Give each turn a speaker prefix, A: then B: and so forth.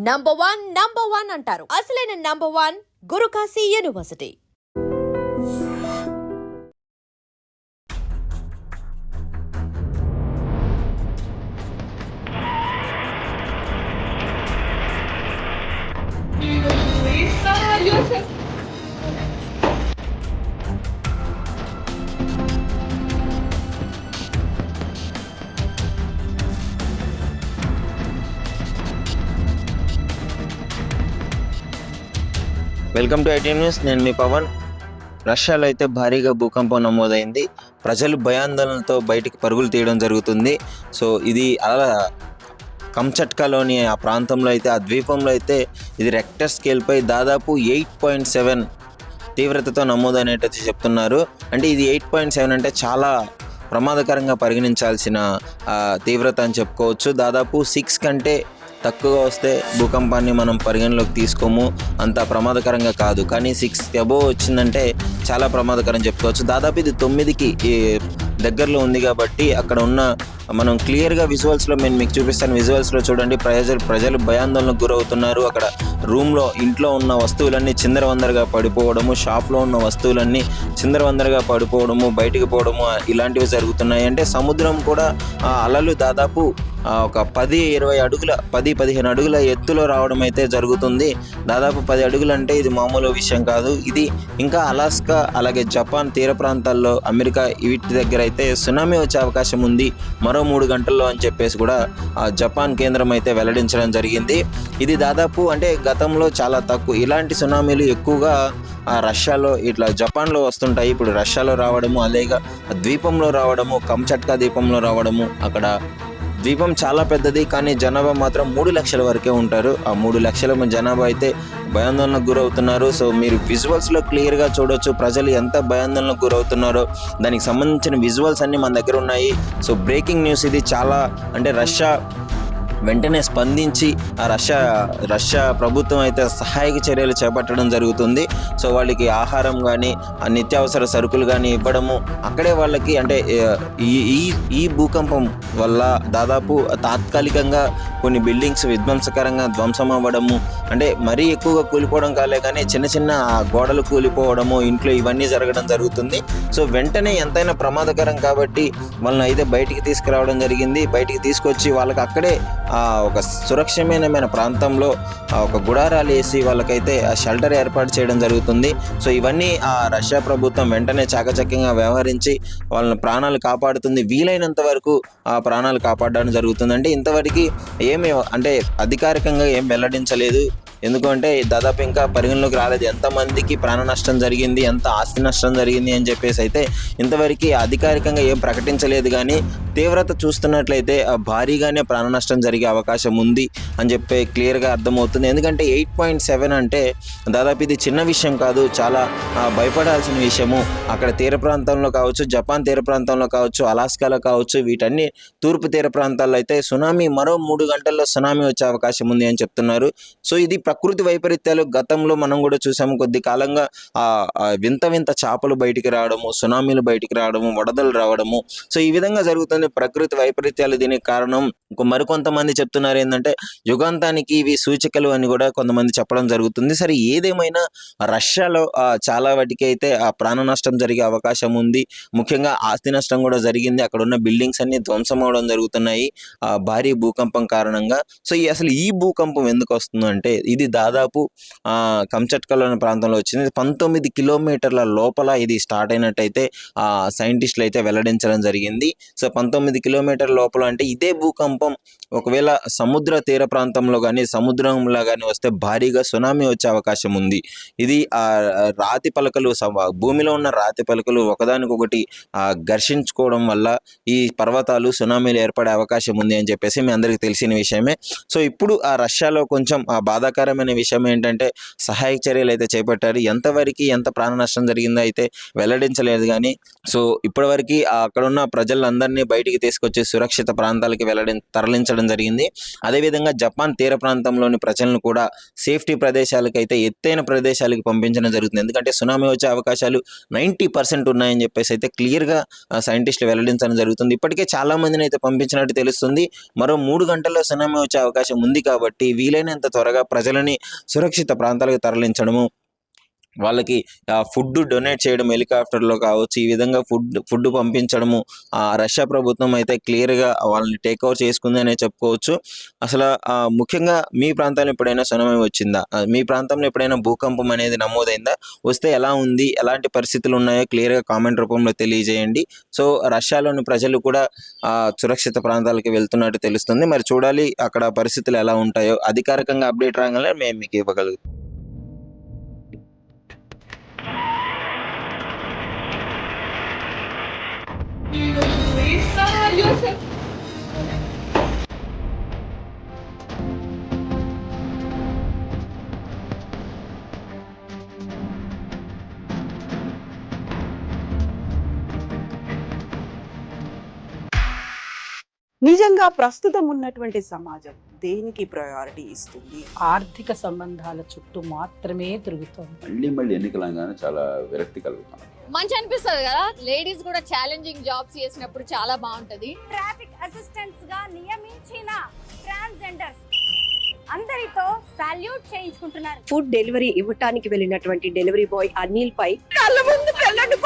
A: Number one అంటారు. అసలైన number one Gurukashi university.
B: Welcome to IT news. నేను మీ పవన్. రష్యాలో అయితే భారీగా భూకంపం నమోదైంది. ప్రజలు భయాందోళనతో బయటికి పరుగులు తీయడం జరుగుతుంది. సో ఇది అలా కంచట్కాలోని ఆ ప్రాంతంలో అయితే, ఆ ద్వీపంలో అయితే ఇది రెక్టర్ స్కేల్పై దాదాపు 8.7 తీవ్రతతో నమోదైనట్టు చెప్తున్నారు. అంటే ఇది 8.7 అంటే చాలా ప్రమాదకరంగా పరిగణించాల్సిన తీవ్రత అని చెప్పుకోవచ్చు. దాదాపు 6 కంటే తక్కువగా వస్తే భూకంపాన్ని మనం పరిగణలోకి తీసుకోము, అంత ప్రమాదకరంగా కాదు. కానీ 6 అబోవ్ వచ్చిందంటే చాలా ప్రమాదకరం చెప్పుకోవచ్చు. దాదాపు ఇది 9కి దగ్గరలో ఉంది కాబట్టి అక్కడ ఉన్న మనం క్లియర్గా విజువల్స్లో నేను మీకు చూపిస్తాను. విజువల్స్లో చూడండి, ప్రజలు భయాందోళనకు గురవుతున్నారు. అక్కడ రూమ్లో ఇంట్లో ఉన్న వస్తువులన్నీ చిందరవందరగా పడిపోవడము, షాప్లో ఉన్న వస్తువులన్నీ చిందరవందరగా పడిపోవడము, బయటికి పోవడము ఇలాంటివి జరుగుతున్నాయి. అంటే సముద్రం కూడా అలలు దాదాపు ఒక 10-15 అడుగుల ఎత్తులో రావడం అయితే జరుగుతుంది. దాదాపు 10 అడుగులు అంటే ఇది మామూలు విషయం కాదు. ఇది ఇంకా అలాస్కా, అలాగే జపాన్ తీర ప్రాంతాల్లో, అమెరికా వీటి దగ్గర అయితే సునామీ వచ్చే అవకాశం ఉంది మరో 3 గంటల్లో అని చెప్పేసి కూడా జపాన్ కేంద్రం అయితే వెల్లడించడం జరిగింది. ఇది దాదాపు అంటే గతంలో చాలా తక్కువ, ఇలాంటి సునామీలు ఎక్కువగా రష్యాలో ఇట్లా జపాన్లో వస్తుంటాయి. ఇప్పుడు రష్యాలో రావడము, అలాగే ద్వీపంలో రావడము, కంచట్కా ద్వీపంలో రావడము. అక్కడ ద్వీపం చాలా పెద్దది, కానీ జనాభా మాత్రం 3 లక్షల వరకే ఉంటారు. ఆ 3 లక్షల జనాభా అయితే భయాందోళనకు గురవుతున్నారు. సో మీరు విజువల్స్లో క్లియర్గా చూడొచ్చు ప్రజలు ఎంత భయాందోళనకు గురవుతున్నారో. దానికి సంబంధించిన విజువల్స్ అన్నీ మన దగ్గర ఉన్నాయి. సో బ్రేకింగ్ న్యూస్ ఇది. చాలా అంటే రష్యా వెంటనే స్పందించి ఆ రష్యా ప్రభుత్వం అయితే సహాయక చర్యలు చేపట్టడం జరుగుతుంది. సో వాళ్ళకి ఆహారం కానీ, నిత్యావసర సరుకులు కానీ ఇవ్వడము, అక్కడే వాళ్ళకి అంటే ఈ భూకంపం వల్ల దాదాపు తాత్కాలికంగా కొన్ని బిల్డింగ్స్ విధ్వంసకరంగా ధ్వంసం అవ్వడము, అంటే మరీ ఎక్కువగా కూలిపోవడం కాలే కానీ చిన్న చిన్న గోడలు కూలిపోవడము, ఇంట్లో ఇవన్నీ జరగడం జరుగుతుంది. సో వెంటనే ఎంతైనా ప్రమాదకరం కాబట్టి వాళ్ళని అయితే బయటికి తీసుకురావడం జరిగింది. బయటికి తీసుకొచ్చి వాళ్ళకి అక్కడే ఒక సురక్షితమైన ప్రాంతంలో ఒక గుడారాలు వేసి వాళ్ళకైతే షెల్టర్ ఏర్పాటు చేయడం జరుగుతుంది. సో ఇవన్నీ రష్యా ప్రభుత్వం వెంటనే చాకచక్యంగా వ్యవహరించి వాళ్ళని ప్రాణాలు కాపాడుతుంది. వీలైనంత వరకు ఆ ప్రాణాలు కాపాడడం జరుగుతుంది. అంటే ఇంతవరకు ఏమి అంటే అధికారికంగా ఏం వెల్లడించలేదు. ఎందుకంటే దాదాపు ఇంకా పరిగణలోకి రాలేదు ఎంతమందికి ప్రాణ నష్టం జరిగింది, ఎంత ఆస్తి నష్టం జరిగింది అని చెప్పేసి అయితే ఇంతవరకు అధికారికంగా ఏం ప్రకటించలేదు. కానీ తీవ్రత చూస్తున్నట్లయితే భారీగానే ప్రాణ నష్టం జరిగే అవకాశం ఉంది అని చెప్పి క్లియర్గా అర్థమవుతుంది. ఎందుకంటే 8.7 అంటే దాదాపు ఇది చిన్న విషయం కాదు, చాలా భయపడాల్సిన విషయము. అక్కడ తీర ప్రాంతంలో కావచ్చు, జపాన్ తీర ప్రాంతంలో కావచ్చు, అలాస్కాలో కావచ్చు, వీటన్ని తూర్పు తీర ప్రాంతాల్లో అయితే సునామీ మరో 3 గంటల్లో సునామీ వచ్చే అవకాశం ఉంది అని చెప్తున్నారు. సో ఇది ప్రకృతి వైపరీత్యాలు గతంలో మనం కూడా చూసాము. కొద్ది కాలంగా వింత చేపలు బయటికి రావడము, సునామీలు బయటికి రావడము, వరదలు రావడము. సో ఈ విధంగా జరుగుతుంది ప్రకృతి వైపరీత్యాలు. దీనికి కారణం మరికొంతమంది చెప్తున్నారు ఏంటంటే యుగాంతానికి ఇవి సూచికలు అని కూడా కొంతమంది చెప్పడం జరుగుతుంది. సరే ఏదేమైనా రష్యాలో చాలా వాటికి అయితే ప్రాణ నష్టం జరిగే అవకాశం ఉంది. ముఖ్యంగా ఆస్తి నష్టం కూడా జరిగింది. అక్కడ ఉన్న బిల్డింగ్స్ అన్ని ధ్వంసం అవడం జరుగుతున్నాయి భారీ భూకంపం కారణంగా. సో అసలు ఈ భూకంపం ఎందుకు వస్తుందంటే ఇది దాదాపు కంచట్కాలోని ప్రాంతంలో వచ్చింది. 19 కిలోమీటర్ల లోపల ఇది స్టార్ట్ అయినట్టయితే సైంటిస్టులు అయితే వెల్లడించడం జరిగింది. సో 19 కిలోమీటర్ల లోపల అంటే ఇదే భూకంపం ఒకవేళ సముద్ర తీర ప్రాంతంలో కానీ, సముద్రంలో కానీ వస్తే భారీగా సునామీ వచ్చే అవకాశం ఉంది. ఇది రాతి పలకలు, భూమిలో ఉన్న రాతి పలకలు ఒకదానికొకటి ఘర్షించుకోవడం వల్ల ఈ పర్వతాలు సునామీలు ఏర్పడే అవకాశం ఉంది అని చెప్పేసి మీ అందరికీ తెలిసిన విషయమే. సో ఇప్పుడు రష్యాలో కొంచెం బాధాకర బాధాకరమైన విషయం ఏంటంటే సహాయక చర్యలు అయితే చేపట్టారు. ఎంతవరకు ఎంత ప్రాణ నష్టం జరిగిందో అయితే వెల్లడించలేదు కానీ సో ఇప్పటివరకు అక్కడ ఉన్న ప్రజలందరినీ బయటికి తీసుకొచ్చి సురక్షిత ప్రాంతాలకి తరలించడం జరిగింది. అదేవిధంగా జపాన్ తీర ప్రాంతంలోని ప్రజలను కూడా సేఫ్టీ ప్రదేశాలకు అయితే ఎత్తైన ప్రదేశాలకు పంపించడం జరుగుతుంది. ఎందుకంటే సునామీ వచ్చే అవకాశాలు 90% ఉన్నాయని చెప్పేసి అయితే క్లియర్గా సైంటిస్టులు వెల్లడించడం జరుగుతుంది. ఇప్పటికే చాలా మందిని అయితే పంపించినట్టు తెలుస్తుంది. మరో 3 గంటల్లో సునామీ వచ్చే అవకాశం ఉంది కాబట్టి వీలైనంత త్వరగా ప్రజలని సురక్షిత ప్రాంతాలకు తరలించడము, వాళ్ళకి ఫుడ్ డొనేట్ చేయడం హెలికాప్టర్లో కావచ్చు, ఈ విధంగా ఫుడ్ పంపించడము రష్యా ప్రభుత్వం అయితే క్లియర్గా వాళ్ళని టేక్ ఓవర్ చేసుకుంది అనే చెప్పుకోవచ్చు. అసలు ముఖ్యంగా మీ ప్రాంతంలో ఎప్పుడైనా సునామీ వచ్చిందా? మీ ప్రాంతంలో ఎప్పుడైనా భూకంపం అనేది నమోదైందా? వస్తే ఎలా ఉంది, ఎలాంటి పరిస్థితులు ఉన్నాయో క్లియర్గా కామెంట్ రూపంలో తెలియజేయండి. సో రష్యాలోని ప్రజలు కూడా సురక్షిత ప్రాంతాలకు వెళ్తున్నట్టు తెలుస్తుంది. మరి చూడాలి అక్కడ పరిస్థితులు ఎలా ఉంటాయో. అధికారికంగా అప్డేట్ రాగానే మేము మీకు ఇవ్వగలుగుతాం.
C: నిజంగా ప్రస్తుతం ఉన్నటువంటి సమాజం దేనికి ప్రయారిటీ ఇస్తుంది?
D: ఆర్థిక సంబంధాల చుట్టూ మాత్రమే తిరుగుతోంది.
E: మళ్ళీ ఎన్నికలంగానే చాలా విరక్తి కలుగుతాం.
F: మంచి అనిపిస్తుంది కదా, లేడీస్ కూడా ఛాలెంజింగ్ జాబ్స్ చేసినప్పుడు చాలా బాగుంటది.
G: ట్రాఫిక్ అసిస్టెంట్స్ గా నియమించిన ట్రాన్స్జెండర్స్ అందరితో సాల్యూట్ చేయించుకుంటున్నారు.
H: ఫుడ్ డెలివరీ ఇవ్వటానికి వెళ్ళినటువంటి డెలివరీ బాయ్ అనిల్ పై
C: కళ్ళ ముందు పెళ్ళండి